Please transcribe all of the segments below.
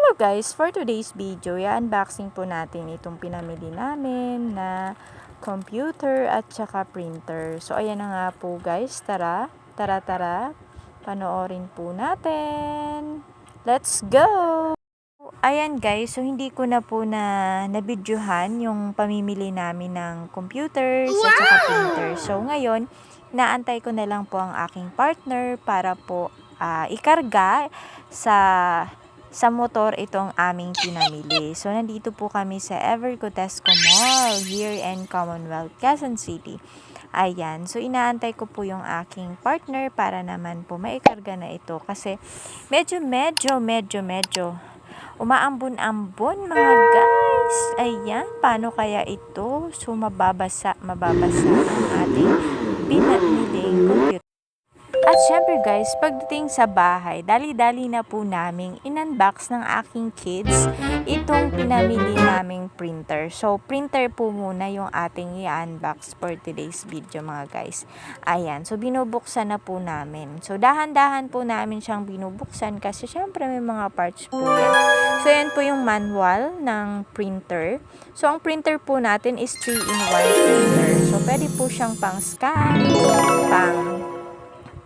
Hello guys, for today's video, i-unboxing po natin itong pinamili namin na computer at saka printer. So ayan na nga po guys, tara, panoorin po natin. Let's go! Ayan guys, so hindi ko na po na-videohan yung pamimili namin ng computers at saka printer. So ngayon, inaantay ko na lang po ang aking partner para po ikarga sa motor itong aming pinamili. So, nandito po kami sa Evercotesco Mall here in Commonwealth, Quezon City. Ayan. So, inaantay ko po yung aking partner para naman po maikarga na ito. Kasi, medyo umaambon-ambon mga guys. Ayan. Paano kaya ito? So, mababasa ang ating pinamiling computer. At syempre guys, pagdating sa bahay, dali-dali na po naming in-unbox ng aking kids itong pinamili naming printer. So, printer po muna yung ating i-unbox for today's video mga guys. Ayan, so binubuksan na po namin. So, dahan-dahan po namin siyang binubuksan kasi syempre may mga parts po yan. So, yan po yung manual ng printer. So, ang printer po natin is 3-in-1 printer. So, pwede po siyang pang-scan,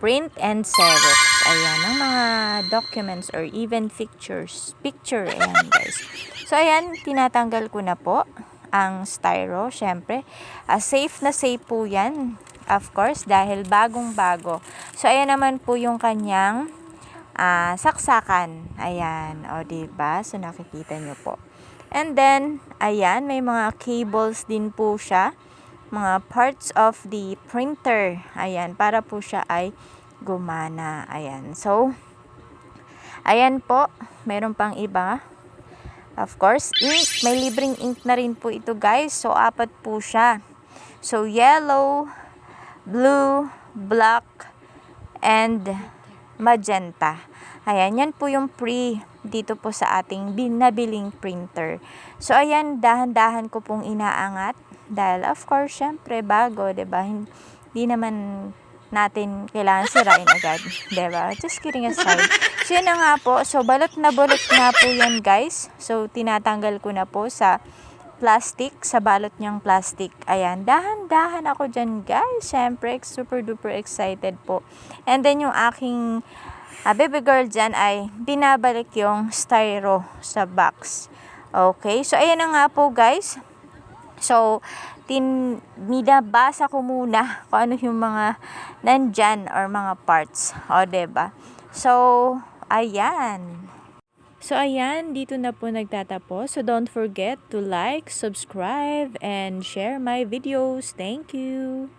print and Xerox. Ayan, ang mga documents or even picture, ayan guys. So, ayan, tinatanggal ko na po ang styro, syempre. Safe na safe po yan, of course, dahil bagong-bago. So, ayan naman po yung kanyang saksakan. Ayan, o diba? So, nakikita nyo po. And then, ayan, may mga cables din po siya. Mga parts of the printer. Ayan, para po siya ay gumana. Ayan. So, ayan po. Meron pang iba. Of course, ink. May libreng ink na rin po ito guys. So, 4 po siya. So, yellow, blue, black, and magenta. Ayan, yan po yung dito po sa ating binabiling printer. So, ayan, dahan-dahan ko pong inaangat. Dahil, of course, syempre, bago, diba? Hindi naman natin kailangan sirain agad, diba? Just kidding aside. So, yun na nga po. So, balot na po yan, guys. So, tinatanggal ko na po sa plastic, sa balot niyang plastic. Ayan, dahan-dahan ako dyan, guys. Syempre, super duper excited po. And then, yung aking baby girl dyan ay binabalik yung styro sa box. Okay, so, ayan na nga po, guys. So, binabasa ko muna kung ano yung mga nandyan or mga parts. O, diba? So, ayan. So, ayan. Dito na po nagtatapos. So, don't forget to like, subscribe, and share my videos. Thank you!